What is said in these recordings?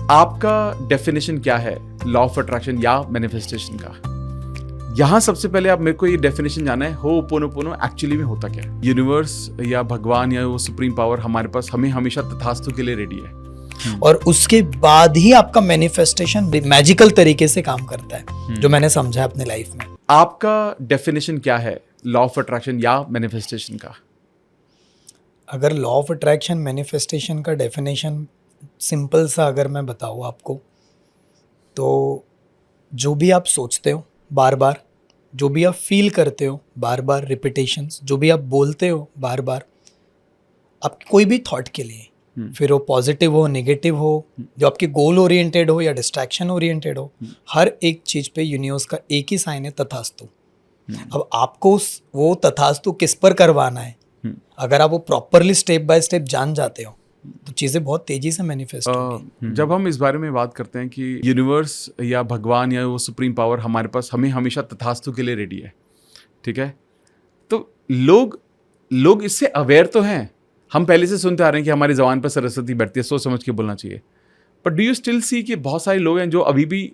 आपका डेफिनेशन क्या है लॉ ऑफ अट्रैक्शन या मैनिफेस्टेशन का? यहाँ सबसे पहले आप मेरे को ये डेफिनेशन जानना है, होपोनोपोनो एक्चुअली में होता क्या है? यूनिवर्स या भगवान या वो सुप्रीम पावर हमारे पास हमें हमेशा तथास्तु के लिए रेडी है, और उसके बाद ही आपका मैनिफेस्टेशन मैजिकल तरीके से काम करता है, जो मैंने समझा अपने लाइफ में। आपका डेफिनेशन क्या है लॉ ऑफ अट्रैक्शन या मैनिफेस्टेशन का? अगर लॉ ऑफ अट्रैक्शन मैनिफेस्टेशन का डेफिनेशन सिंपल सा अगर मैं बताऊँ आपको, तो जो भी आप सोचते हो बार बार, जो भी आप फील करते हो बार बार, रिपीटेशंस, जो भी आप बोलते हो बार बार, आप कोई भी थॉट के लिए, फिर वो पॉजिटिव हो, नेगेटिव हो, जो आपके गोल ओरिएंटेड हो या डिस्ट्रैक्शन ओरिएंटेड हो, हर एक चीज़ पे यूनिवर्स का एक ही साइन है, तथास्तु। अब आपको वो तथास्तु किस पर करवाना है, अगर आप वो प्रॉपरली स्टेप बाय स्टेप जान जाते हो तो चीज़ें बहुत तेजी से मैनिफेस्ट होंगी। जब हम इस बारे में बात करते हैं कि यूनिवर्स या भगवान या वो सुप्रीम पावर हमारे पास हमें हमेशा तथास्तु के लिए रेडी है, ठीक है, तो लोग इससे अवेयर तो हैं। हम पहले से सुनते आ रहे हैं कि हमारी ज़बान पर सरस्वती बैठती है, सोच समझ के बोलना चाहिए, but do you still see कि बहुत सारे लोग हैं जो अभी भी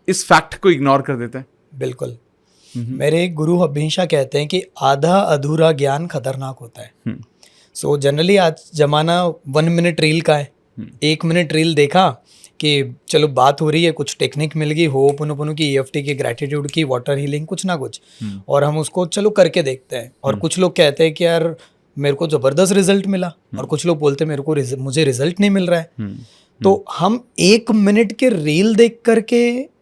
इस फैक्ट को इग्नोर कर देते हैं? बिल्कुल। मेरे एक गुरु हमेशा कहते हैं कि आधा अधूरा ज्ञान खतरनाक होता है। सो जनरली आज जमाना 1 मिनट रील का है। 1 मिनट रील देखा कि चलो बात हो रही है, कुछ टेक्निक मिल गई, होपोनोपोनो की, EFT की, ग्रैटिट्यूड की, वाटर हीलिंग, कुछ ना कुछ, और हम उसको चलो करके देखते हैं। और कुछ लोग कहते हैं कि यार मेरे को ज़बरदस्त रिजल्ट मिला, और कुछ लोग बोलते हैं मुझे रिजल्ट नहीं मिल रहा है। तो हम 1 मिनट के रील देख करके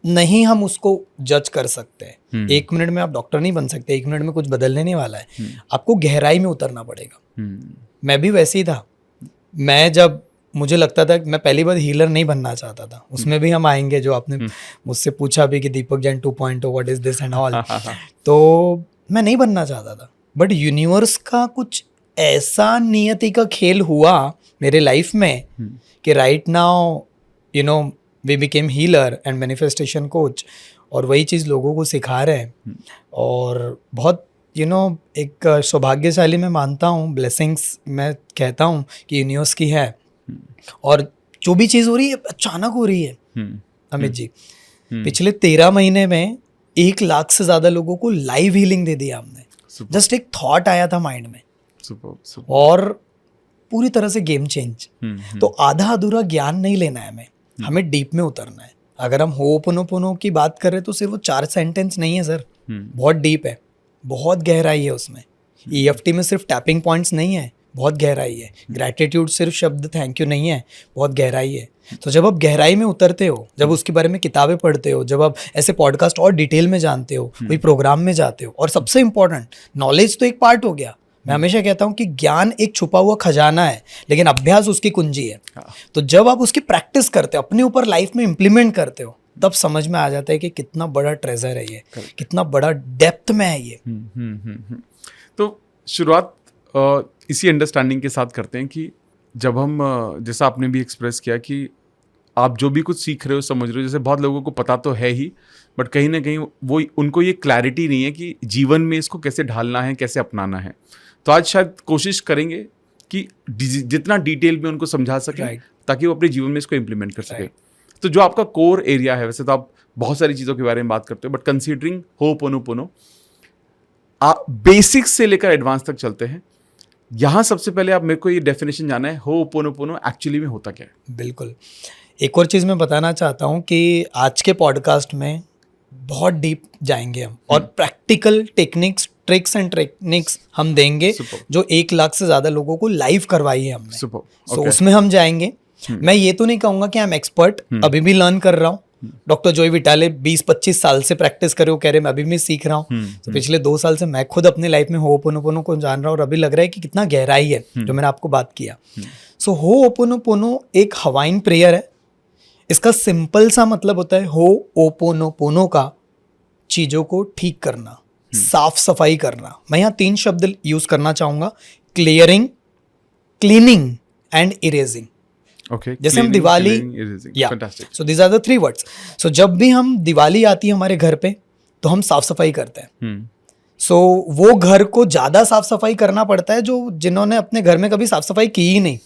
नहीं हम उसको जज कर सकते हैं। 1 मिनट में आप डॉक्टर नहीं बन सकते, 1 मिनट में कुछ बदलने नहीं वाला है, आपको गहराई में उतरना पड़ेगा। मैं भी वैसे ही था। मैं जब मुझे लगता था, मैं पहली बार हीलर नहीं बनना चाहता था, उसमें भी हम आएंगे, जो आपने मुझसे पूछा भी कि Deepak Jain 2.0 what is this and all, तो मैं नहीं बनना चाहता था, बट यूनिवर्स का कुछ ऐसा नियति का खेल हुआ मेरे लाइफ में कि right now you know we became healer and manifestation coach, और वही चीज़ लोगों को सिखा रहे हैं। और बहुत एक सौभाग्यशाली मैं मानता हूँ, ब्लेसिंग्स मैं कहता हूँ कि यूनिवर्स की है। और जो भी चीज़ हो रही है अचानक हो रही है। अमित जी, पिछले 13 महीने में 1 लाख से ज़्यादा लोगों को लाइव हीलिंग दे दिया हमने। जस्ट एक थॉट आया था माइंड में, और पूरी तरह से गेम चेंज। तो आधा अधूरा ज्ञान नहीं लेना है हमें डीप में उतरना है। अगर हम होपोनोपोनो की बात कर रहे हैं तो सिर्फ वो 4 सेंटेंस नहीं है सर, बहुत डीप है, बहुत गहराई है उसमें। EFT में सिर्फ टैपिंग पॉइंट्स नहीं है, बहुत गहराई है। ग्रैटिट्यूड सिर्फ शब्द थैंक यू नहीं है, बहुत गहराई है। तो जब आप गहराई में उतरते हो, जब उसके बारे में किताबें पढ़ते हो, जब आप ऐसे पॉडकास्ट और डिटेल में जानते हो, कोई प्रोग्राम में जाते हो, और सबसे इम्पोर्टेंट, नॉलेज तो एक पार्ट हो गया। मैं हमेशा कहता हूँ कि ज्ञान एक छुपा हुआ खजाना है, लेकिन अभ्यास उसकी कुंजी है। तो जब आप उसकी प्रैक्टिस करते हो, अपने ऊपर लाइफ में इम्प्लीमेंट करते हो, तब समझ में आ जाता है कि कितना बड़ा ट्रेजर है ये, कितना बड़ा डेप्थ में है ये। तो शुरुआत इसी अंडरस्टैंडिंग के साथ करते हैं कि जब हम, जैसा आपने भी एक्सप्रेस किया कि आप जो भी कुछ सीख रहे हो, समझ रहे हो, जैसे बहुत लोगों को पता तो है ही, बट कहीं ना कहीं वो उनको ये क्लैरिटी नहीं है कि जीवन में इसको कैसे ढालना है, कैसे अपनाना है। तो आज शायद कोशिश करेंगे कि जितना डिटेल में उनको समझा सकें, ताकि वो अपने जीवन में इसको इम्प्लीमेंट कर सके। तो जो आपका कोर एरिया है, वैसे तो आप बहुत सारी चीज़ों के बारे में बात करते हो, बट कंसीडरिंग होपोनोपोनो, बेसिक्स से लेकर एडवांस तक चलते हैं। यहाँ सबसे पहले आप मेरे को ये डेफिनेशन जानना है, होपोनोपोनो एक्चुअली में होता क्या है? बिल्कुल। एक और चीज़ मैं बताना चाहता हूँ कि आज के पॉडकास्ट में बहुत डीप जाएंगे हम, और practical techniques, tricks and techniques हम देंगे जो 1 लाख से ज़्यादा लोगों को लाइव करवाई है हमने। So, उसमें हम जाएंगे। मैं ये तो नहीं कहूँगा कि आई एम एक्सपर्ट, अभी भी लर्न कर रहा हूँ। डॉक्टर जॉय विटाले 20-25 साल से प्रैक्टिस करे, वो कह रहे मैं अभी भी सीख रहा हूँ। तो पिछले 2 साल से मैं खुद अपने लाइफ में होपोनोपोनो को जान रहा हूँ, और अभी लग रहा है कि कितना गहराई है जो मैंने आपको बात किया। सो होपोनोपोनो एक हवाइन प्रेयर है। इसका सिंपल सा मतलब होता है होपोनोपोनो का चीज़ों को ठीक करना, साफ सफाई करना। मैं यहाँ 3 शब्द यूज करना चाहूँगा, clearing, cleaning and erasing. Okay, जैसे हम Diwali, so these are the 3 words. So जब भी हम दिवाली आती है हमारे घर पे, तो हम साफ सफाई करते हैं। सो वो घर को ज़्यादा साफ सफाई करना पड़ता है जो जिन्होंने अपने घर में कभी साफ सफाई की ही नहीं।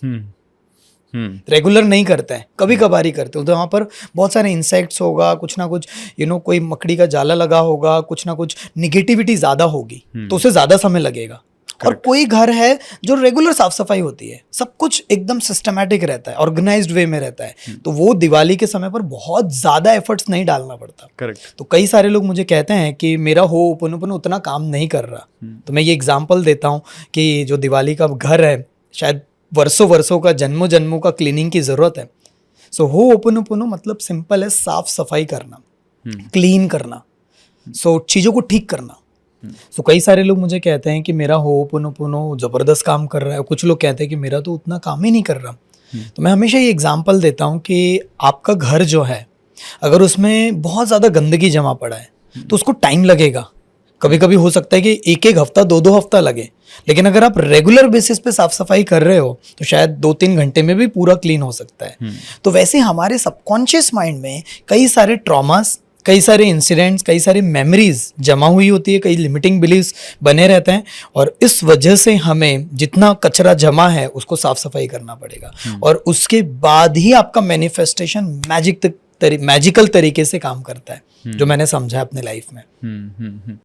रेगुलर नहीं करते हैं, कभी कभार ही करते हो, तो वहाँ पर बहुत सारे इंसेक्ट्स होगा, कुछ ना कुछ कोई मकड़ी का जाला लगा होगा, कुछ ना कुछ निगेटिविटी ज़्यादा होगी, तो उसे ज़्यादा समय लगेगा। और कोई घर है जो रेगुलर साफ सफाई होती है, सब कुछ एकदम सिस्टमैटिक रहता है, ऑर्गेनाइज्ड वे में रहता है, तो वो दिवाली के समय पर बहुत ज़्यादा एफर्ट्स नहीं डालना पड़ता। करेक्ट। तो कई सारे लोग मुझे कहते हैं कि मेरा होओपोनोपोनो उतना काम नहीं कर रहा, तो मैं ये एग्जांपल देता हूँ कि जो दिवाली का घर है, शायद वर्षों वर्षों का, जन्मों जन्मों का क्लीनिंग की ज़रूरत है। सो होओपोनोपोनो मतलब सिंपल है, साफ सफाई करना, क्लीन करना, सो चीज़ों को ठीक करना। सो कई सारे लोग मुझे कहते हैं कि मेरा होओपोनोपोनो ज़बरदस्त काम कर रहा है, कुछ लोग कहते हैं कि मेरा तो उतना काम ही नहीं कर रहा। तो मैं हमेशा ये एग्जांपल देता हूँ कि आपका घर जो है, अगर उसमें बहुत ज़्यादा गंदगी जमा पड़ा है तो उसको टाइम लगेगा, कभी कभी हो सकता है कि एक एक हफ्ता, दो दो हफ्ता लगे, लेकिन अगर आप रेगुलर बेसिस पे साफ सफाई कर रहे हो तो शायद 2-3 घंटे में भी पूरा क्लीन हो सकता है। तो वैसे हमारे सबकॉन्शियस माइंड में कई सारे ट्रॉमास, कई सारे इंसिडेंट्स, कई सारी मेमोरीज जमा हुई होती है, कई लिमिटिंग बिलीव्स बने रहते हैं, और इस वजह से हमें जितना कचरा जमा है उसको साफ सफाई करना पड़ेगा, और उसके बाद ही आपका मैनिफेस्टेशन मैजिकल तरीके से काम करता है, जो मैंने समझा अपने लाइफ में।